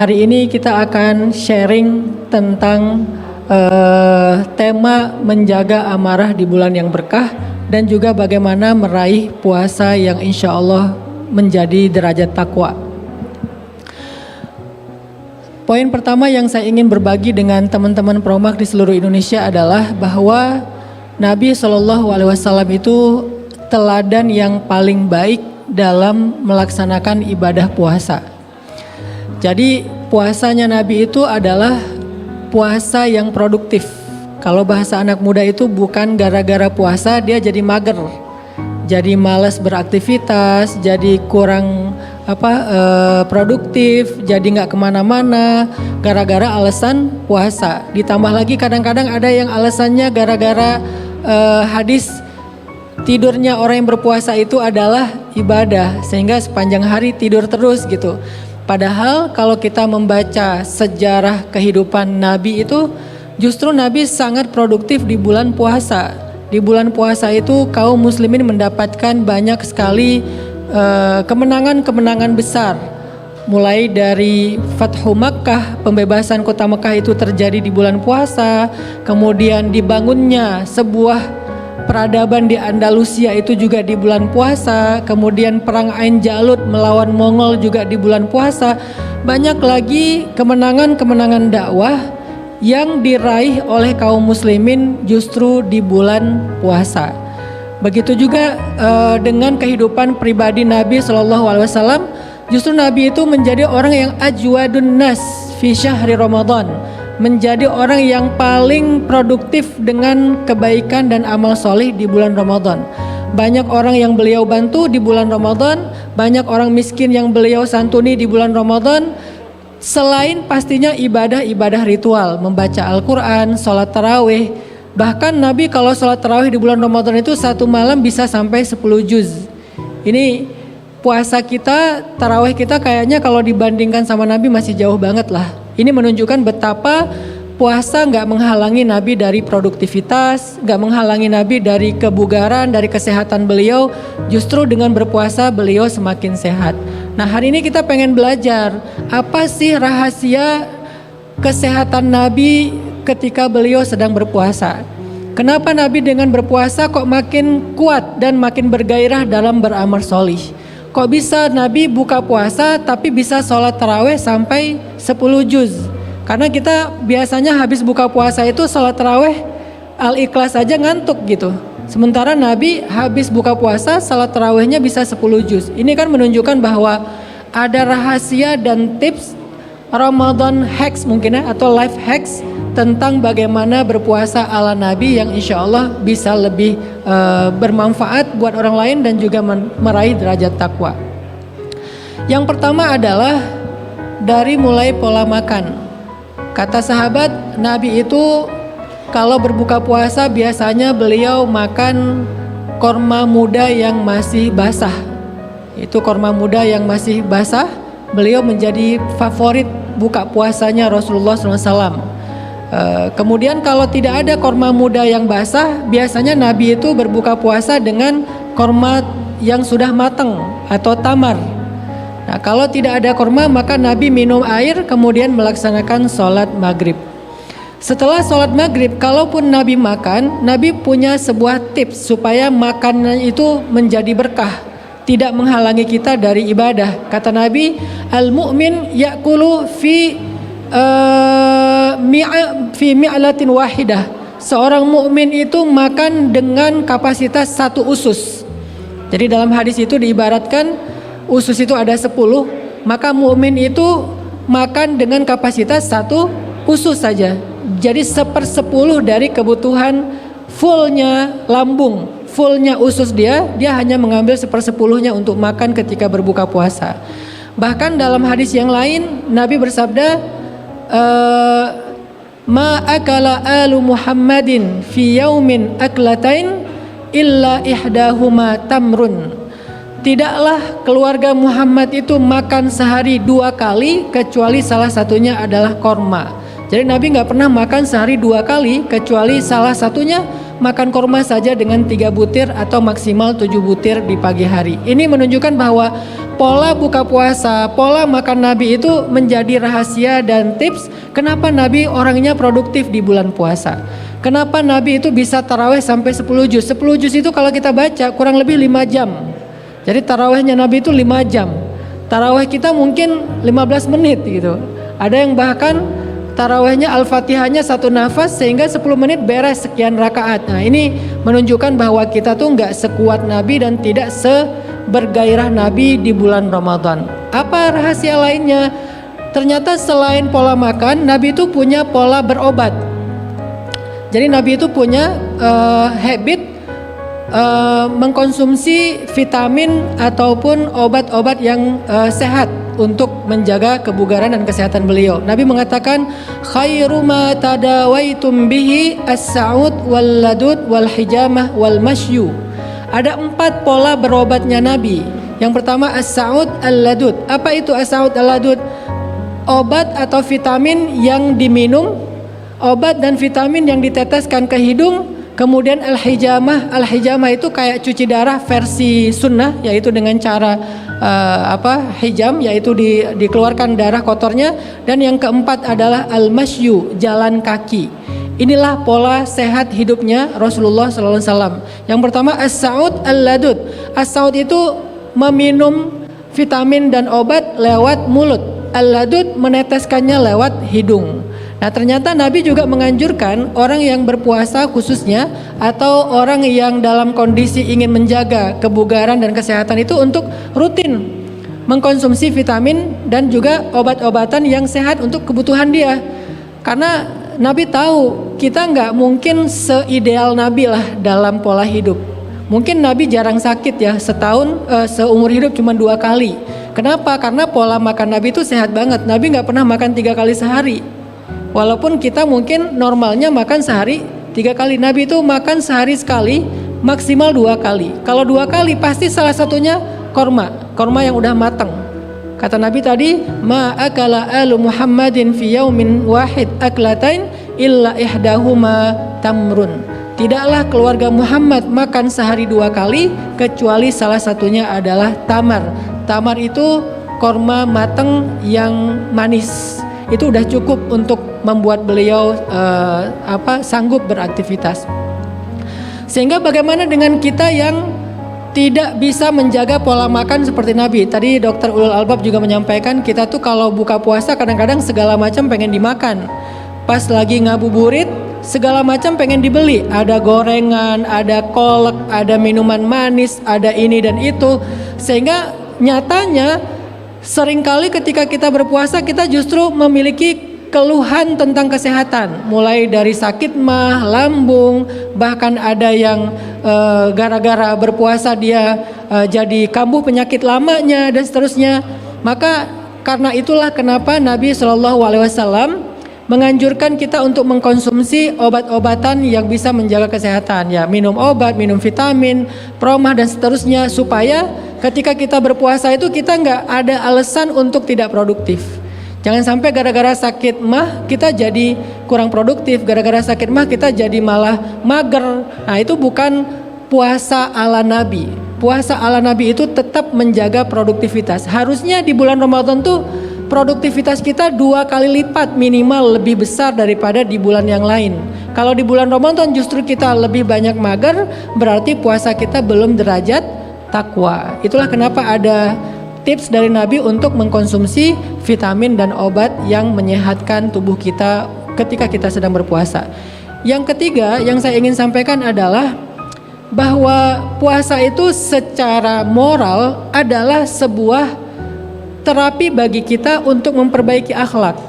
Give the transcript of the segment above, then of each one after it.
Hari ini kita akan sharing tentang tema menjaga amarah di bulan yang berkah dan juga bagaimana meraih puasa yang insya Allah menjadi derajat takwa. Poin pertama yang saya ingin berbagi dengan teman-teman Promak di seluruh Indonesia adalah bahwa Nabi SAW itu teladan yang paling baik dalam melaksanakan ibadah puasa. Jadi puasanya Nabi itu adalah puasa yang produktif. Kalau bahasa anak muda itu bukan gara-gara puasa dia jadi mager, jadi malas beraktivitas, jadi kurang produktif, jadi nggak kemana-mana gara-gara alasan puasa. Ditambah lagi kadang-kadang ada yang alasannya gara-gara hadis tidurnya orang yang berpuasa itu adalah ibadah, sehingga sepanjang hari tidur terus gitu. Padahal kalau kita membaca sejarah kehidupan Nabi itu justru Nabi sangat produktif di bulan puasa. Di bulan puasa itu kaum muslimin mendapatkan banyak sekali kemenangan-kemenangan besar. Mulai dari Fathu Makkah, pembebasan kota Makkah itu terjadi di bulan puasa. Kemudian dibangunnya sebuah peradaban di Andalusia itu juga di bulan puasa. Kemudian perang Ain Jalut melawan Mongol juga di bulan puasa. Banyak lagi kemenangan-kemenangan dakwah yang diraih oleh kaum muslimin justru di bulan puasa. Begitu juga dengan kehidupan pribadi Nabi SAW. Justru Nabi itu menjadi orang yang ajwadun nas fi syahri Ramadan, menjadi orang yang paling produktif dengan kebaikan dan amal soleh di bulan Ramadan. Banyak orang yang beliau bantu di bulan Ramadan, banyak orang miskin yang beliau santuni di bulan Ramadan. Selain pastinya ibadah-ibadah ritual, membaca Al-Quran, sholat tarawih. Bahkan Nabi kalau sholat tarawih di bulan Ramadan itu satu malam bisa sampai 10 juz. Ini puasa kita, tarawih kita kayaknya kalau dibandingkan sama Nabi masih jauh banget lah. Ini menunjukkan betapa puasa gak menghalangi Nabi dari produktivitas, gak menghalangi Nabi dari kebugaran, dari kesehatan beliau. Justru dengan berpuasa beliau semakin sehat. Nah, hari ini kita pengen belajar apa sih rahasia kesehatan Nabi ketika beliau sedang berpuasa. Kenapa Nabi dengan berpuasa kok makin kuat dan makin bergairah dalam beramal sholih? Kok bisa Nabi buka puasa tapi bisa sholat tarawih sampai 10 juz? Karena kita biasanya habis buka puasa itu sholat tarawih Al-Ikhlas aja ngantuk gitu. Sementara Nabi habis buka puasa sholat tarawihnya bisa 10 juz. Ini kan menunjukkan bahwa ada rahasia dan tips Ramadan hacks mungkin ya, atau life hacks tentang bagaimana berpuasa ala Nabi yang insya Allah bisa lebih bermanfaat buat orang lain dan juga meraih derajat takwa. Yang pertama adalah dari mulai pola makan. Kata sahabat, Nabi itu kalau berbuka puasa biasanya beliau makan korma muda yang masih basah. Itu korma muda yang masih basah, beliau menjadi favorit buka puasanya Rasulullah SAW. Kemudian kalau tidak ada korma muda yang basah, biasanya Nabi itu berbuka puasa dengan korma yang sudah matang atau tamar. Nah, kalau tidak ada korma maka Nabi minum air kemudian melaksanakan sholat maghrib. Setelah sholat maghrib, kalaupun Nabi makan, Nabi punya sebuah tips supaya makanan itu menjadi berkah, tidak menghalangi kita dari ibadah. Kata Nabi, al-mu'min ya'kulu fi mi'latin wahidah. Seorang mukmin itu makan dengan kapasitas satu usus. Jadi dalam hadis itu diibaratkan usus itu ada 10, maka mukmin itu makan dengan kapasitas satu usus saja. Jadi 1/10 dari kebutuhan fullnya lambung, fullnya usus dia hanya mengambil 1/10-nya untuk makan ketika berbuka puasa. Bahkan dalam hadis yang lain Nabi bersabda, ma akala alu Muhammadin fi yaumin aklatain illa ihdahuma tamrun. Tidaklah keluarga Muhammad itu makan sehari 2 kali kecuali salah satunya adalah korma. Jadi Nabi nggak pernah makan sehari 2 kali, kecuali salah satunya makan korma saja dengan 3 butir atau maksimal 7 butir di pagi hari. Ini menunjukkan bahwa pola buka puasa, pola makan Nabi itu menjadi rahasia dan tips kenapa Nabi orangnya produktif di bulan puasa. Kenapa Nabi itu bisa taraweh sampai 10 juz. 10 juz itu kalau kita baca kurang lebih 5 jam. Jadi tarawehnya Nabi itu 5 jam. Taraweh kita mungkin 15 menit gitu. Ada yang bahkan tarawehnya Al-Fatihahnya 1 nafas sehingga 10 menit beres sekian rakaat. Nah ini menunjukkan bahwa kita tuh nggak sekuat Nabi dan tidak sebergairah Nabi di bulan Ramadan. Apa rahasia lainnya? Ternyata selain pola makan, Nabi itu punya pola berobat. Jadi Nabi itu punya habit mengkonsumsi vitamin ataupun obat-obat yang sehat untuk menjaga kebugaran dan kesehatan beliau. Nabi mengatakan khairu ma tadawaitum bihi as-sa'ud wal ladud wal hijamah wal masyu. Ada 4 pola berobatnya Nabi. Yang pertama as-sa'ud al-ladud. Apa itu as-sa'ud al-ladud? Obat atau vitamin yang diminum, obat dan vitamin yang diteteskan ke hidung. Kemudian al-hijamah itu kayak cuci darah versi sunnah, yaitu dengan cara hijam, yaitu dikeluarkan darah kotornya. Dan yang keempat adalah al-masyu, jalan kaki. Inilah pola sehat hidupnya Rasulullah SAW. Yang pertama as-sa'ud al-ladud. As-sa'ud itu meminum vitamin dan obat lewat mulut. Al-ladud meneteskannya lewat hidung. Nah ternyata Nabi juga menganjurkan orang yang berpuasa khususnya atau orang yang dalam kondisi ingin menjaga kebugaran dan kesehatan itu untuk rutin mengkonsumsi vitamin dan juga obat-obatan yang sehat untuk kebutuhan dia. Karena Nabi tahu kita nggak mungkin seideal Nabi lah dalam pola hidup. Mungkin Nabi jarang sakit ya, setahun seumur hidup cuma 2 kali. Kenapa? Karena pola makan Nabi itu sehat banget. Nabi nggak pernah makan 3 kali sehari. Walaupun kita mungkin normalnya makan sehari 3 kali, Nabi itu makan sehari sekali, maksimal 2 kali. Kalau 2 kali pasti salah satunya korma yang udah matang. Kata Nabi tadi, ma akala alu Muhammadin fi yaumin wahid aklatain illa ihdahuma tamrun. Tidaklah keluarga Muhammad makan sehari 2 kali kecuali salah satunya adalah tamar. Tamar itu korma matang yang manis. Itu udah cukup untuk membuat beliau sanggup beraktivitas. Sehingga bagaimana dengan kita yang tidak bisa menjaga pola makan seperti Nabi? Tadi Dr. Ulul Albab juga menyampaikan kita tuh kalau buka puasa kadang-kadang segala macam pengen dimakan. Pas lagi ngabuburit segala macam pengen dibeli. Ada gorengan, ada kolak, ada minuman manis, ada ini dan itu. Sehingga nyatanya seringkali ketika kita berpuasa kita justru memiliki keluhan tentang kesehatan, mulai dari sakit mah, lambung, bahkan ada yang gara-gara berpuasa dia jadi kambuh penyakit lamanya dan seterusnya. Maka karena itulah kenapa Nabi SAW menganjurkan kita untuk mengkonsumsi obat-obatan yang bisa menjaga kesehatan, ya minum obat, minum vitamin, promah dan seterusnya, supaya ketika kita berpuasa itu kita nggak ada alasan untuk tidak produktif. Jangan sampai gara-gara sakit mah kita jadi kurang produktif, gara-gara sakit mah kita jadi malah mager. Nah itu bukan puasa ala Nabi. Puasa ala Nabi itu tetap menjaga produktivitas. Harusnya di bulan Ramadan tuh produktivitas kita 2 kali lipat minimal lebih besar daripada di bulan yang lain. Kalau di bulan Ramadan justru kita lebih banyak mager, berarti puasa kita belum derajat takwa. Itulah kenapa ada tips dari Nabi untuk mengkonsumsi vitamin dan obat yang menyehatkan tubuh kita ketika kita sedang berpuasa. Yang ketiga yang saya ingin sampaikan adalah bahwa puasa itu secara moral adalah sebuah terapi bagi kita untuk memperbaiki akhlak.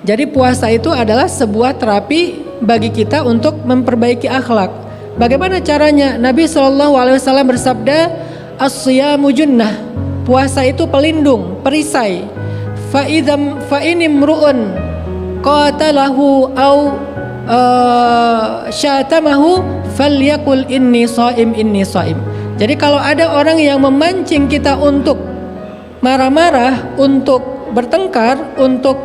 Jadi puasa itu adalah sebuah terapi bagi kita untuk memperbaiki akhlak. Bagaimana caranya? Nabi SAW bersabda, as-siyamu junnah. Puasa itu pelindung, perisai. Fa inimru'un qatalahu au syatamahu falyakul inni shaim inni shaim. Jadi kalau ada orang yang memancing kita untuk marah-marah, untuk bertengkar, untuk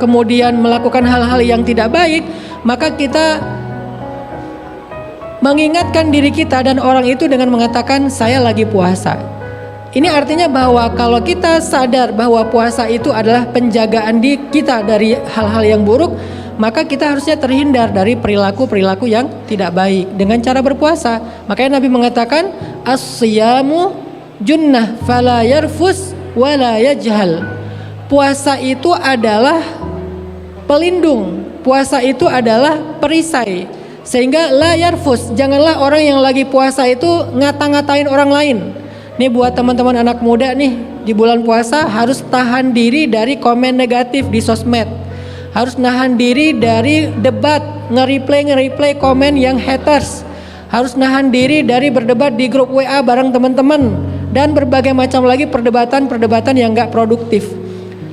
kemudian melakukan hal-hal yang tidak baik, maka kita mengingatkan diri kita dan orang itu dengan mengatakan saya lagi puasa. Ini artinya bahwa kalau kita sadar bahwa puasa itu adalah penjagaan kita dari hal-hal yang buruk, maka kita harusnya terhindar dari perilaku-perilaku yang tidak baik dengan cara berpuasa. Makanya Nabi mengatakan as-siyamu junnah fala yarfus wala yajhal. Puasa itu adalah pelindung, puasa itu adalah perisai, sehingga la yarfus, janganlah orang yang lagi puasa itu ngata-ngatain orang lain. Nih buat teman-teman anak muda nih, di bulan puasa harus tahan diri dari komen negatif di sosmed, harus nahan diri dari debat, nge-replay komen yang haters, harus nahan diri dari berdebat di grup WA bareng teman-teman, dan berbagai macam lagi perdebatan yang gak produktif.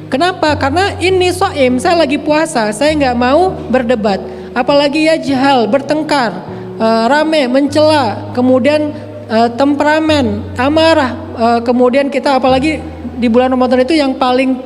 Kenapa? Karena ini soim, saya lagi puasa, saya gak mau berdebat, apalagi ya jahal, bertengkar, rame, mencela, kemudian temperamen, amarah, kemudian kita apalagi di bulan Ramadan itu yang paling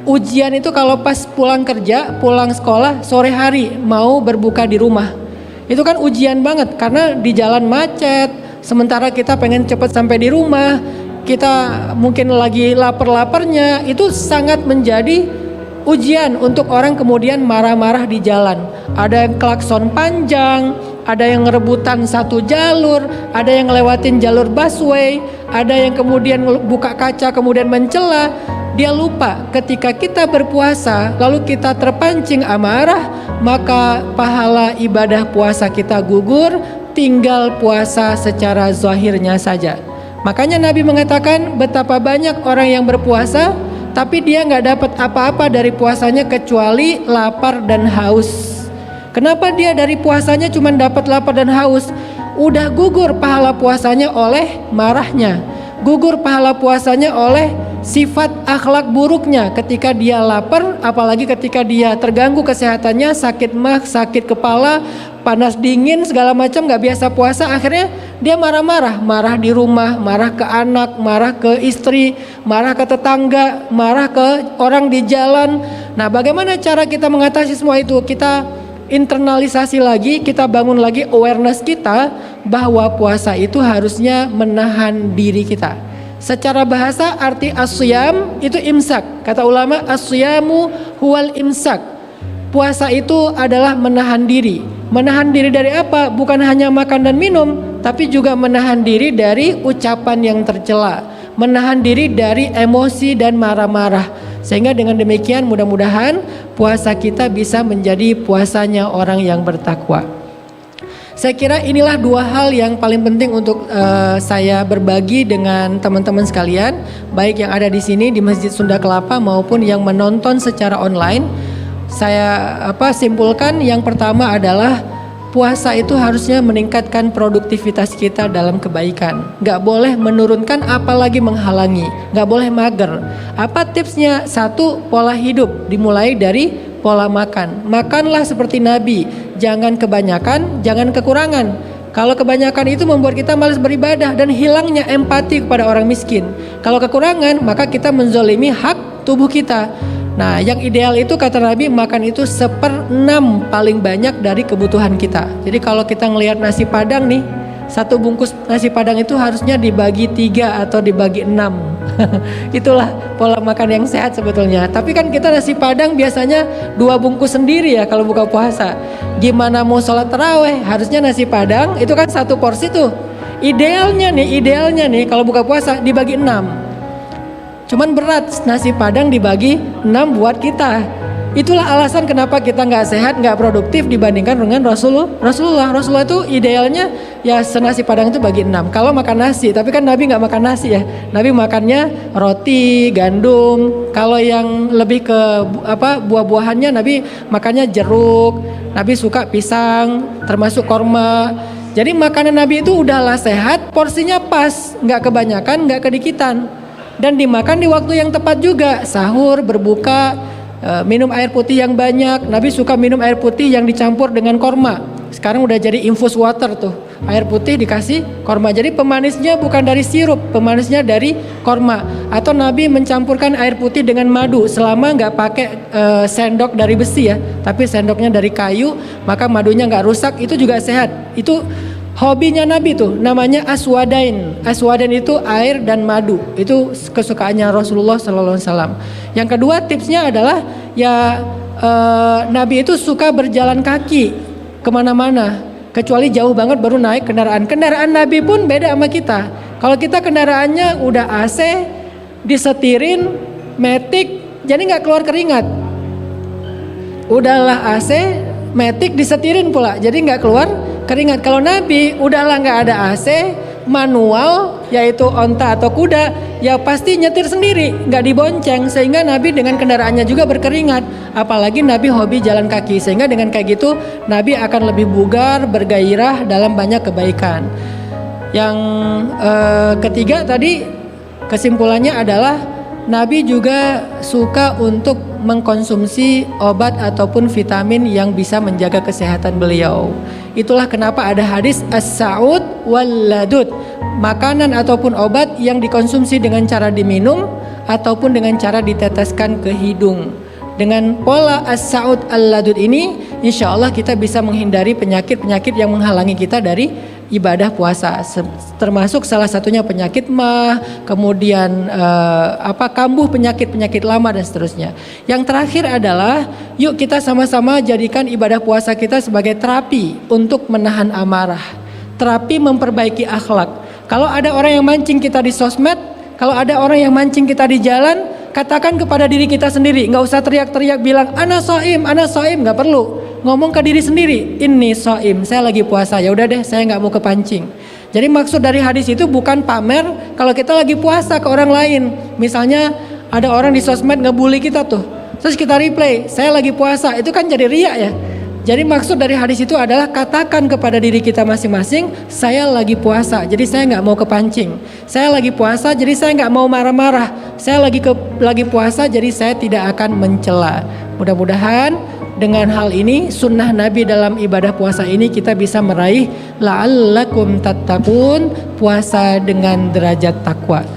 ujian itu kalau pas pulang kerja, pulang sekolah, sore hari mau berbuka di rumah. Itu kan ujian banget karena di jalan macet, sementara kita pengen cepat sampai di rumah, kita mungkin lagi lapar-laparnya, itu sangat menjadi ujian untuk orang kemudian marah-marah di jalan. Ada yang klakson panjang, ada yang ngerebutan satu jalur, ada yang ngelewatin jalur busway, ada yang kemudian buka kaca kemudian mencela. Dia lupa ketika kita berpuasa lalu kita terpancing amarah, maka pahala ibadah puasa kita gugur, tinggal puasa secara zahirnya saja. Makanya Nabi mengatakan betapa banyak orang yang berpuasa tapi dia nggak dapat apa-apa dari puasanya kecuali lapar dan haus. Kenapa dia dari puasanya cuma dapat lapar dan haus? Udah gugur pahala puasanya oleh marahnya, gugur pahala puasanya oleh sifat akhlak buruknya ketika dia lapar, apalagi ketika dia terganggu kesehatannya, sakit mah, sakit kepala, panas dingin segala macam, nggak biasa puasa, akhirnya dia marah-marah, marah di rumah, marah ke anak, marah ke istri, marah ke tetangga, marah ke orang di jalan. Nah, bagaimana cara kita mengatasi semua itu? Kita internalisasi lagi, kita bangun lagi awareness kita bahwa puasa itu harusnya menahan diri kita. Secara bahasa arti as-siyam itu imsak. Kata ulama as-siyamu huwal imsak. Puasa itu adalah menahan diri. Menahan diri dari apa? Bukan hanya makan dan minum, tapi juga menahan diri dari ucapan yang tercela, menahan diri dari emosi dan marah-marah. Sehingga dengan demikian mudah-mudahan puasa kita bisa menjadi puasanya orang yang bertakwa. Saya kira inilah dua hal yang paling penting untuk saya berbagi dengan teman-teman sekalian, baik yang ada di sini di Masjid Sunda Kelapa maupun yang menonton secara online. Saya simpulkan yang pertama adalah puasa itu harusnya meningkatkan produktivitas kita dalam kebaikan. Gak boleh menurunkan apalagi menghalangi. Gak boleh mager. Apa tipsnya? Satu, pola hidup dimulai dari pola makan. Makanlah seperti Nabi. Jangan kebanyakan, jangan kekurangan. Kalau kebanyakan itu membuat kita malas beribadah dan hilangnya empati kepada orang miskin. Kalau kekurangan, maka kita menzolimi hak tubuh kita. Nah, yang ideal itu kata Nabi makan itu 1/6 paling banyak dari kebutuhan kita. Jadi kalau kita ngelihat nasi padang nih, satu bungkus nasi padang itu harusnya dibagi 3 atau dibagi 6. Itulah pola makan yang sehat sebetulnya. Tapi kan kita nasi padang biasanya 2 bungkus sendiri ya kalau buka puasa. Gimana mau sholat taraweh? Harusnya nasi padang itu kan 1 porsi tuh. Idealnya nih kalau buka puasa dibagi 6. Cuman berat nasi padang dibagi 6 buat kita. Itulah alasan kenapa kita nggak sehat, nggak produktif dibandingkan dengan Rasulullah itu idealnya ya senasi padang itu bagi 6 kalau makan nasi. Tapi kan Nabi nggak makan nasi ya. Nabi makannya roti, gandum. Kalau yang lebih ke buah-buahannya Nabi makannya jeruk. Nabi suka pisang, termasuk korma. Jadi makanan Nabi itu udahlah sehat, porsinya pas, nggak kebanyakan, nggak kedikitan. Dan dimakan di waktu yang tepat juga, sahur, berbuka, minum air putih yang banyak. Nabi suka minum air putih yang dicampur dengan korma. Sekarang udah jadi infus water tuh, air putih dikasih korma. Jadi pemanisnya bukan dari sirup, pemanisnya dari korma. Atau Nabi mencampurkan air putih dengan madu selama nggak pakai sendok dari besi ya, tapi sendoknya dari kayu, maka madunya nggak rusak, itu juga sehat. Itu hobinya Nabi tuh, namanya aswadain. Aswadain itu air dan madu. Itu kesukaannya Rasulullah SAW. Yang kedua tipsnya adalah ya Nabi itu suka berjalan kaki kemana-mana, kecuali jauh banget baru naik kendaraan. Kendaraan Nabi pun beda sama kita. Kalau kita kendaraannya udah AC, disetirin, matic, jadi nggak keluar keringat. Udahlah AC, matic disetirin pula, jadi nggak keluar keringat. Kalau Nabi udahlah nggak ada AC, manual, yaitu onta atau kuda, ya pasti nyetir sendiri, nggak dibonceng, sehingga Nabi dengan kendaraannya juga berkeringat. Apalagi Nabi hobi jalan kaki, sehingga dengan kayak gitu Nabi akan lebih bugar, bergairah dalam banyak kebaikan. Yang ketiga tadi kesimpulannya adalah Nabi juga suka untuk mengkonsumsi obat ataupun vitamin yang bisa menjaga kesehatan beliau. Itulah kenapa ada hadis as-sa'ud wal ladud, makanan ataupun obat yang dikonsumsi dengan cara diminum ataupun dengan cara diteteskan ke hidung. Dengan pola as-sa'ud al-ladud ini, insya Allah kita bisa menghindari penyakit-penyakit yang menghalangi kita dari ibadah puasa, termasuk salah satunya penyakit mah, kemudian kambuh penyakit-penyakit lama dan seterusnya. Yang terakhir adalah yuk kita sama-sama jadikan ibadah puasa kita sebagai terapi untuk menahan amarah, terapi memperbaiki akhlak. Kalau ada orang yang mancing kita di sosmed, kalau ada orang yang mancing kita di jalan, katakan kepada diri kita sendiri, nggak usah teriak-teriak bilang ana shaim, nggak perlu. Ngomong ke diri sendiri, ini shaim, saya lagi puasa, ya udah deh, saya nggak mau kepancing. Jadi maksud dari hadis itu bukan pamer kalau kita lagi puasa ke orang lain. Misalnya ada orang di sosmed ngebully kita tuh, terus kita replay, saya lagi puasa, itu kan jadi riak ya. Jadi maksud dari hadis itu adalah katakan kepada diri kita masing-masing, saya lagi puasa, jadi saya nggak mau kepancing. Saya lagi puasa, jadi saya nggak mau marah-marah. Saya lagi puasa, jadi saya tidak akan mencela. Mudah-mudahan dengan hal ini, sunnah Nabi dalam ibadah puasa ini kita bisa meraih la'allakum tattaqun, puasa dengan derajat takwa.